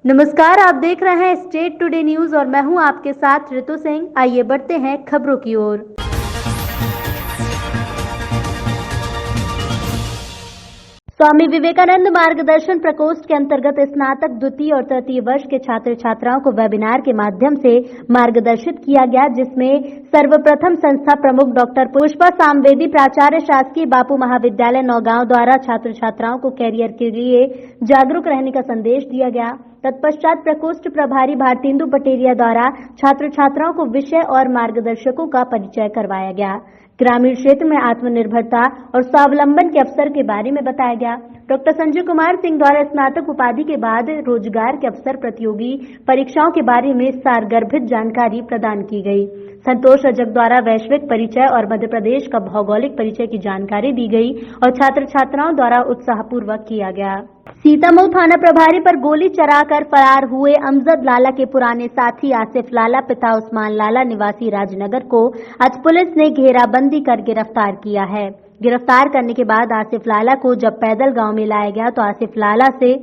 नमस्कार, आप देख रहे हैं स्टेट टुडे न्यूज और मैं हूं आपके साथ ऋतु सिंह। आइए बढ़ते हैं खबरों की ओर। स्वामी विवेकानंद मार्गदर्शन प्रकोष्ठ के अंतर्गत स्नातक द्वितीय और तृतीय वर्ष के छात्र छात्राओं को वेबिनार के माध्यम से मार्गदर्शित किया गया, जिसमें सर्वप्रथम संस्था प्रमुख डॉक्टर पुष्पा सामवेदी, प्राचार्य शासकीय बापू महाविद्यालय नौगांव द्वारा छात्र छात्राओं को कैरियर के लिए जागरूक रहने का संदेश दिया गया। तत्पश्चात प्रकोष्ठ प्रभारी भारतेंदु पटेरिया द्वारा छात्र छात्राओं को विषय और मार्गदर्शकों का परिचय करवाया गया। ग्रामीण क्षेत्र में आत्मनिर्भरता और स्वावलंबन के अवसर के बारे में बताया गया। डॉक्टर संजय कुमार सिंह द्वारा स्नातक उपाधि के बाद रोजगार के अवसर प्रतियोगी परीक्षाओं के बारे में सारगर्भित जानकारी प्रदान की गई। संतोष रजक द्वारा वैश्विक परिचय और मध्य प्रदेश का भौगोलिक परिचय की जानकारी दी गई और छात्र छात्राओं द्वारा उत्साहपूर्वक किया गया। सीतामऊ थाना प्रभारी पर गोली चलाकर फरार हुए अमजद लाला के पुराने साथी आसिफ लाला पिता उस्मान लाला निवासी राजनगर को आज पुलिस ने घेराबंदी कर गिरफ्तार किया है। गिरफ्तार करने के बाद आसिफ लाला को जब पैदल गांव में लाया गया तो आसिफ लाला से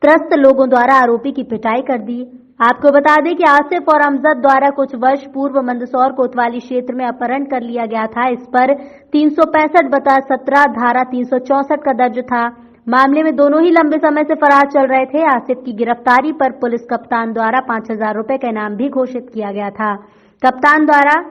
त्रस्त लोगों द्वारा आरोपी की पिटाई कर दी। आपको बता दें कि आसिफ और अमजद द्वारा कुछ वर्ष पूर्व मंदसौर कोतवाली क्षेत्र में अपहरण कर लिया गया था। इस पर 365/17 धारा 364 का दर्ज था। मामले में दोनों ही लंबे समय से फरार चल रहे थे। आसिफ की गिरफ्तारी पर पुलिस कप्तान द्वारा 5,000 रुपए का इनाम भी घोषित किया गया था। कप्तान द्वारा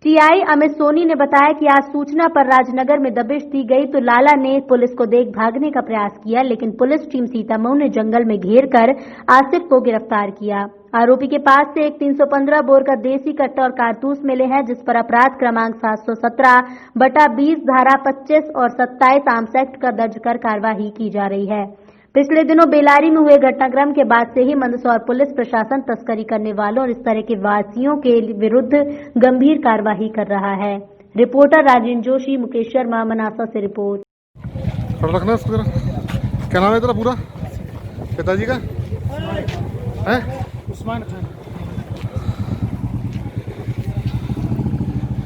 टीआई अमित सोनी ने बताया कि आज सूचना पर राजनगर में दबिश दी गई तो लाला ने पुलिस को देख भागने का प्रयास किया, लेकिन पुलिस टीम सीतामऊ ने जंगल में घेर कर आसिफ को गिरफ्तार किया। आरोपी के पास से एक 315 बोर का देसी कट्टा और कारतूस मिले हैं, जिस पर अपराध क्रमांक 717/20 धारा 25 और 27 आर्म्स एक्ट का दर्ज कर कार्यवाही की जा रही है। पिछले दिनों बेलारी में हुए घटनाक्रम के बाद से ही मंदसौर पुलिस प्रशासन तस्करी करने वालों और इस तरह के वासियों के विरुद्ध गंभीर कार्यवाही कर रहा है। रिपोर्टर राजेंद्र जोशी, मुकेश शर्मा, मनासा से रिपोर्ट। क्या नाम है तेरा पूरा? पिताजी का है? उस्मान खान।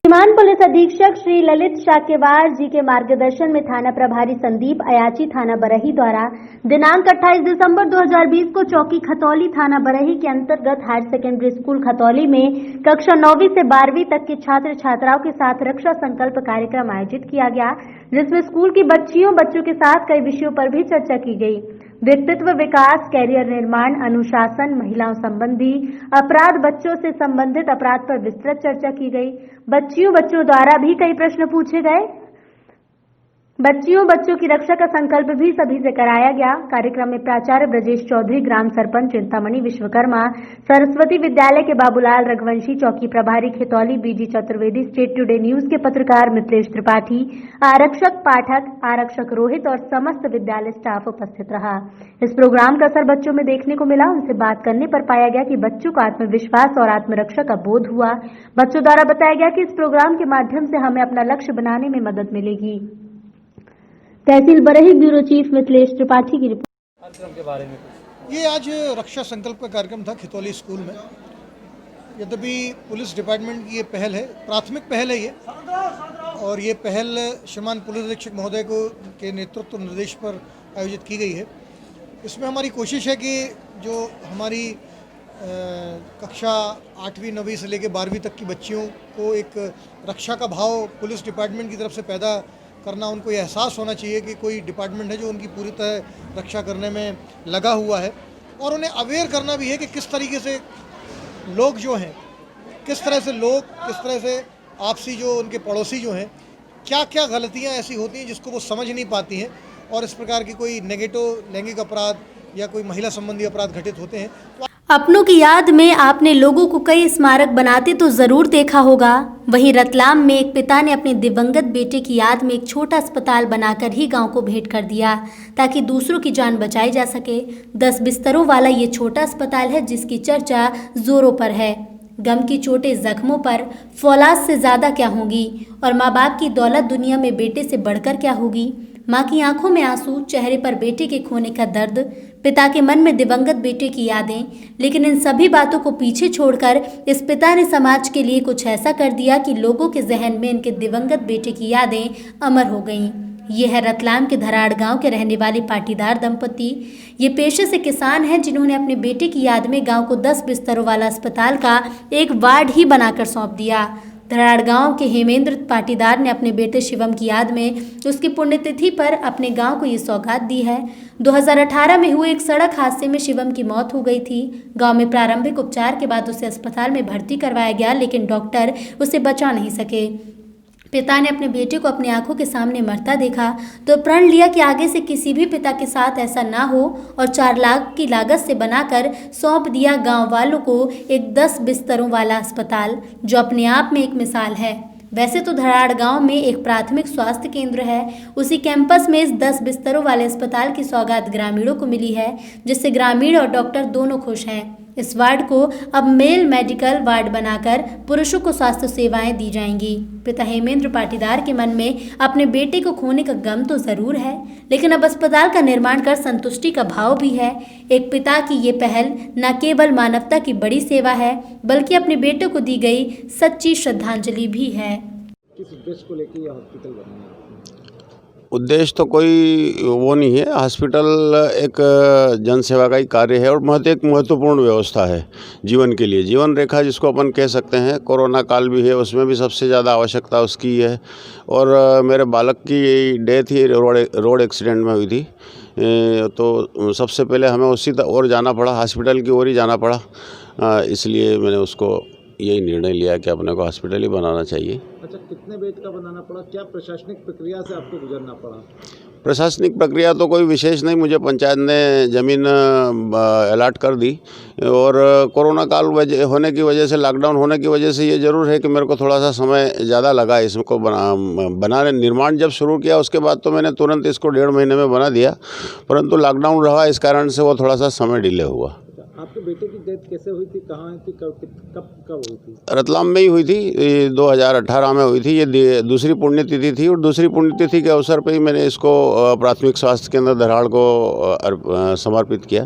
सीमांत पुलिस अधीक्षक श्री ललित शाक्यवार जी के मार्गदर्शन में थाना प्रभारी संदीप अयाची थाना बरही द्वारा दिनांक 28 दिसंबर 2020 को चौकी खतौली थाना बरही के अंतर्गत हायर सेकेंडरी स्कूल खतौली में कक्षा 9वीं से 12वीं तक के छात्र छात्राओं के साथ रक्षा संकल्प कार्यक्रम आयोजित किया गया, जिसमें स्कूल की बच्चों के साथ कई विषयों पर भी चर्चा की गई। व्यक्तित्व विकास, कैरियर निर्माण, अनुशासन, महिलाओं संबंधी अपराध, बच्चों से संबंधित अपराध पर विस्तृत चर्चा की गई। बच्चों द्वारा भी कई प्रश्न पूछे गए। बच्चों की रक्षा का संकल्प भी सभी से कराया गया। कार्यक्रम में प्राचार्य ब्रजेश चौधरी, ग्राम सरपंच चिंतामणि विश्वकर्मा, सरस्वती विद्यालय के बाबूलाल रघुवंशी, चौकी प्रभारी खतौली बीजी चतुर्वेदी, स्टेट टुडे न्यूज के पत्रकार मित्रेश त्रिपाठी, आरक्षक पाठक, आरक्षक रोहित और समस्त विद्यालय स्टाफ उपस्थित रहा। इस प्रोग्राम का असर बच्चों में देखने को मिला। उनसे बात करने पर पाया गया कि बच्चों को आत्मविश्वास और आत्मरक्षा का बोध हुआ। बच्चों द्वारा बताया गया कि इस प्रोग्राम के माध्यम से हमें अपना लक्ष्य बनाने में मदद मिलेगी। तहसील बरही ब्यूरो चीफ मिथिलेश त्रिपाठी की रिपोर्ट। के बारे में ये आज रक्षा संकल्प का कार्यक्रम था खतौली स्कूल में। यद्यपि पुलिस डिपार्टमेंट की ये पहल है, प्राथमिक पहल है ये, और ये पहल श्रीमान पुलिस अधीक्षक महोदय को के नेतृत्व निर्देश पर आयोजित की गई है। इसमें हमारी कोशिश है कि जो हमारी कक्षा 8वीं 9वीं से लेकर 12वीं तक की बच्चियों को एक रक्षा का भाव पुलिस डिपार्टमेंट की तरफ से पैदा करना, उनको ये एहसास होना चाहिए कि कोई डिपार्टमेंट है जो उनकी पूरी तरह रक्षा करने में लगा हुआ है, और उन्हें अवेयर करना भी है कि किस तरीके से लोग जो हैं, किस तरह से आपसी जो उनके पड़ोसी जो हैं, क्या क्या गलतियां ऐसी होती हैं जिसको वो समझ नहीं पाती हैं, और इस प्रकार की कोई नेगेटिव लैंगिक अपराध या कोई महिला संबंधी अपराध घटित होते हैं। अपनों की याद में आपने लोगों को कई स्मारक बनाते तो जरूर देखा होगा। वहीं रतलाम में एक पिता ने अपने दिवंगत बेटे की याद में एक छोटा अस्पताल बनाकर ही गांव को भेंट कर दिया, ताकि दूसरों की जान बचाई जा सके। 10 बिस्तरों वाला ये छोटा अस्पताल है, जिसकी चर्चा जोरों पर है। गम की चोटें जख्मों पर फौलाद से ज्यादा क्या होगी, और माँ बाप की दौलत दुनिया में बेटे से बढ़कर क्या होगी। माँ की आंखों में आंसू, चेहरे पर बेटे के खोने का दर्द, पिता के मन में दिवंगत बेटे की यादें। लेकिन इन सभी बातों को पीछे छोड़कर इस पिता ने समाज के लिए कुछ ऐसा कर दिया कि लोगों के जहन में इनके दिवंगत बेटे की यादें अमर हो गईं। ये है रतलाम के धराड़ गांव के रहने वाले पाटीदार दंपति। ये पेशे से किसान हैं जिन्होंने अपने बेटे की याद में गांव को 10 बिस्तरों वाला अस्पताल का एक वार्ड ही बनाकर सौंप दिया। धराड़ गांव के हेमेंद्र पाटीदार ने अपने बेटे शिवम की याद में उसकी पुण्यतिथि पर अपने गांव को ये सौगात दी है। 2018 में हुए एक सड़क हादसे में शिवम की मौत हो गई थी। गांव में प्रारंभिक उपचार के बाद उसे अस्पताल में भर्ती करवाया गया, लेकिन डॉक्टर उसे बचा नहीं सके। पिता ने अपने बेटे को अपनी आंखों के सामने मरता देखा तो प्रण लिया कि आगे से किसी भी पिता के साथ ऐसा ना हो और 4 लाख की लागत से बनाकर सौंप दिया गांव वालों को एक 10 बिस्तरों वाला अस्पताल, जो अपने आप में एक मिसाल है। वैसे तो धराड़ गांव में एक प्राथमिक स्वास्थ्य केंद्र है, उसी कैंपस में इस 10 बिस्तरों वाले अस्पताल की सौगात ग्रामीणों को मिली है, जिससे ग्रामीण और डॉक्टर दोनों खुश हैं। इस वार्ड को अब मेल मेडिकल वार्ड बनाकर पुरुषों को स्वास्थ्य सेवाएं दी जाएंगी। पिता हेमेंद्र पाटीदार के मन में अपने बेटे को खोने का गम तो जरूर है, लेकिन अब अस्पताल का निर्माण कर संतुष्टि का भाव भी है। एक पिता की ये पहल न केवल मानवता की बड़ी सेवा है, बल्कि अपने बेटे को दी गई सच्ची श्रद्धांजलि भी है। किस उद्देश्य को लेकर यह हॉस्पिटल बनाया? उद्देश्य तो कोई वो नहीं है। हॉस्पिटल एक जनसेवा का ही कार्य है और एक महत्वपूर्ण व्यवस्था है जीवन के लिए। जीवन रेखा जिसको अपन कह सकते हैं, कोरोना काल भी है, उसमें भी सबसे ज़्यादा आवश्यकता उसकी है। और मेरे बालक की डेथ ही रोड एक्सीडेंट में हुई थी, तो सबसे पहले हमें उसी ओर जाना पड़ा, हॉस्पिटल की ओर ही जाना पड़ा। इसलिए मैंने उसको यही निर्णय लिया कि अपने को हॉस्पिटल ही बनाना चाहिए। अच्छा, कितने बेड का बनाना पड़ा? क्या प्रशासनिक प्रक्रिया से आपको गुजरना पड़ा? प्रशासनिक प्रक्रिया तो कोई विशेष नहीं, मुझे पंचायत ने ज़मीन अलॉट कर दी। और कोरोना काल होने की वजह से, लॉकडाउन होने की वजह से ये ज़रूर है कि मेरे को थोड़ा सा समय ज़्यादा लगा इसको बनाने। निर्माण जब शुरू किया उसके बाद तो मैंने तुरंत इसको 1.5 महीने में बना दिया, परंतु लॉकडाउन रहा, इस कारण से वो थोड़ा सा समय डिले हुआ। आपके बेटे की डेथ कैसे हुई थी? कहाँ थी? कब हुई थी? रतलाम में ही हुई थी, 2018 में हुई थी। ये दूसरी पुण्यतिथि थी और दूसरी पुण्यतिथि के अवसर पर ही मैंने इसको प्राथमिक स्वास्थ्य केंद्र धराड़ को समर्पित किया।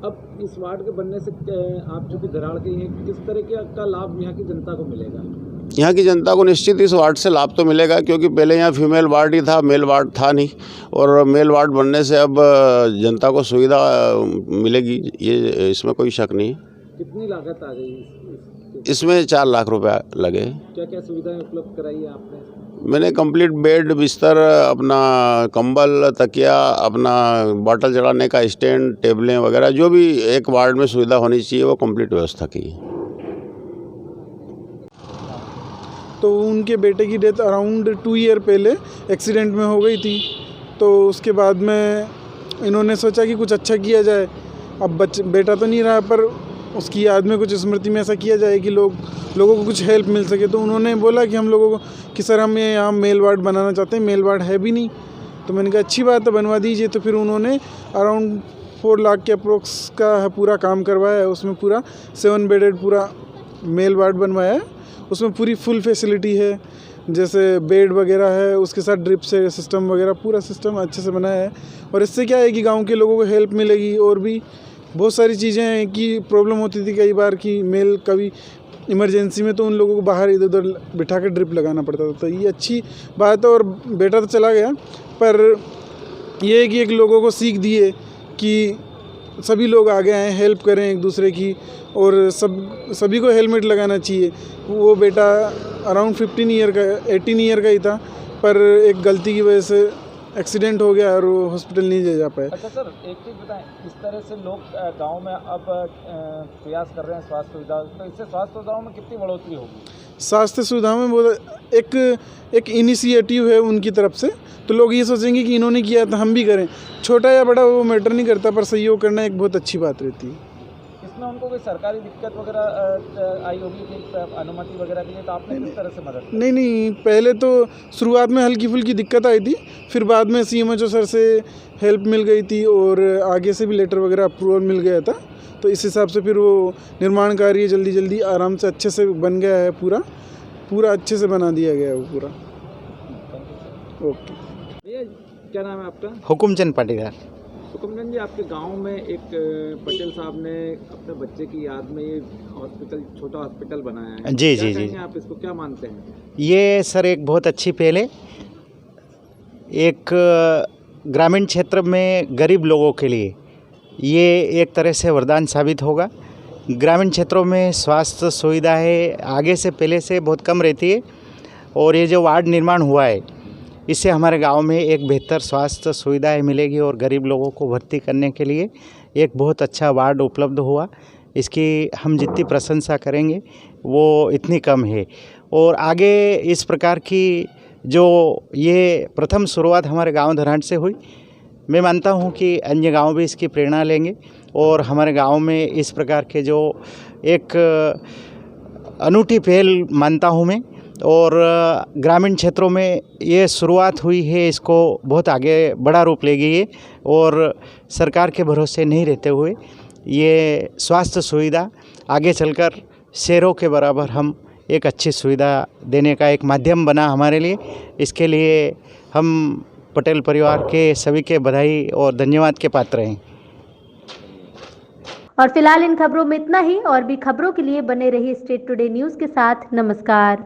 अब इस वार्ड के बनने से आप जो कि धराड़ के हैं, किस तरह का लाभ यहाँ की जनता को मिलेगा? यहाँ की जनता को निश्चित इस वार्ड से लाभ तो मिलेगा, क्योंकि पहले यहाँ फीमेल वार्ड ही था, मेल वार्ड था नहीं। और मेल वार्ड बनने से अब जनता को सुविधा मिलेगी, ये इसमें कोई शक नहीं है। कितनी लागत आ गई इसमें? 4 लाख रुपया लगे। क्या क्या सुविधाएं उपलब्ध कराई है आपने? मैंने कंप्लीट बेड, बिस्तर, अपना कंबल, तकिया, अपना बॉटल चढ़ाने का स्टैंड, टेबलें वगैरह जो भी एक वार्ड में सुविधा होनी चाहिए वो कंप्लीट व्यवस्था की है। तो उनके बेटे की डेथ अराउंड 2 ईयर पहले एक्सीडेंट में हो गई थी। तो उसके बाद में इन्होंने सोचा कि कुछ अच्छा किया जाए। अब बेटा तो नहीं रहा, पर उसकी याद में कुछ स्मृति में ऐसा किया जाए कि लोगों को कुछ हेल्प मिल सके। तो उन्होंने बोला कि हम लोगों को कि सर हम यहाँ मेल वार्ड बनाना चाहते हैं, मेल वार्ड है भी नहीं। तो मैंने कहा अच्छी बात है, बनवा दीजिए। तो फिर उन्होंने अराउंड 4 लाख के अप्रोक्स का पूरा काम करवाया है। उसमें पूरा 7 बेडेड पूरा मेल वार्ड बनवाया है। उसमें पूरी फुल फैसिलिटी है, जैसे बेड वगैरह है, उसके साथ ड्रिप से सिस्टम वगैरह, पूरा सिस्टम अच्छे से बनाया है। और इससे क्या है कि गांव के लोगों को हेल्प मिलेगी। और भी बहुत सारी चीज़ें हैं कि प्रॉब्लम होती थी कई बार कि मेल कभी इमरजेंसी में तो उन लोगों को बाहर इधर उधर बिठा कर ड्रिप लगाना पड़ता था। तो ये अच्छी बात है। और बेटा तो चला गया, पर ये है कि एक लोगों को सीख दी है कि सभी लोग आगे आएँ, हेल्प करें एक दूसरे की, और सभी को हेलमेट लगाना चाहिए। वो बेटा अराउंड 18 ईयर का ही था, पर एक गलती की वजह से एक्सीडेंट हो गया और वो हॉस्पिटल नहीं ले जा पाए। अच्छा सर, एक चीज़ बताएं, इस तरह से लोग गांव में अब प्रयास कर रहे हैं स्वास्थ्य सुविधा, तो इससे स्वास्थ्य सुविधाओं में कितनी बढ़ोतरी होगी? स्वास्थ्य सुविधाओं में बहुत एक इनिशिएटिव है उनकी तरफ से। तो लोग ये सोचेंगे कि इन्होंने किया तो हम भी करें। छोटा या बड़ा वो मैटर नहीं करता, पर सहयोग करना एक बहुत अच्छी बात रहती है। इसमें उनको कोई सरकारी दिक्कत वगैरह आई होगी कि अनुमति वगैरह के लिए, तो आपने किस तरह से मदद की? नहीं, पहले तो शुरुआत में हल्की फुल्की दिक्कत आई थी, फिर बाद में CMHO सर से हेल्प मिल गई थी और आगे से भी लेटर वगैरह अप्रूवल मिल गया था। तो इस हिसाब से फिर वो निर्माण कार्य जल्दी आराम से अच्छे से बन गया है। पूरा अच्छे से बना दिया गया है वो पूरा। ओके भैया, क्या नाम है आपका? हुकुमचंद पाटीदार। हुकुमचंद जी, आपके गांव में एक पटेल साहब ने अपने बच्चे की याद में ये हॉस्पिटल, छोटा हॉस्पिटल बनाया है। जी। आप इसको क्या मानते हैं? ये सर एक बहुत अच्छी पहल है। एक ग्रामीण क्षेत्र में गरीब लोगों के लिए ये एक तरह से वरदान साबित होगा। ग्रामीण क्षेत्रों में स्वास्थ्य सुविधाएं आगे से पहले से बहुत कम रहती है और ये जो वार्ड निर्माण हुआ है इससे हमारे गांव में एक बेहतर स्वास्थ्य सुविधाएं मिलेगी और गरीब लोगों को भर्ती करने के लिए एक बहुत अच्छा वार्ड उपलब्ध हुआ। इसकी हम जितनी प्रशंसा करेंगे वो इतनी कम है और आगे इस प्रकार की जो ये प्रथम शुरुआत हमारे गांव धरांट से हुई, मैं मानता हूं कि अन्य गांव भी इसकी प्रेरणा लेंगे और हमारे गांव में इस प्रकार के जो एक अनूठी पहल मानता हूं मैं और ग्रामीण क्षेत्रों में ये शुरुआत हुई है, इसको बहुत आगे बड़ा रूप लेगी ये और सरकार के भरोसे नहीं रहते हुए ये स्वास्थ्य सुविधा आगे चलकर शहरों के बराबर हम एक अच्छी सुविधा देने का एक माध्यम बना हमारे लिए। इसके लिए हम पटेल परिवार के सभी के बधाई और धन्यवाद के पात्र हैं। और फिलहाल इन खबरों में इतना ही। और भी खबरों के लिए बने रहिए स्टेट टुडे न्यूज़ के साथ। नमस्कार।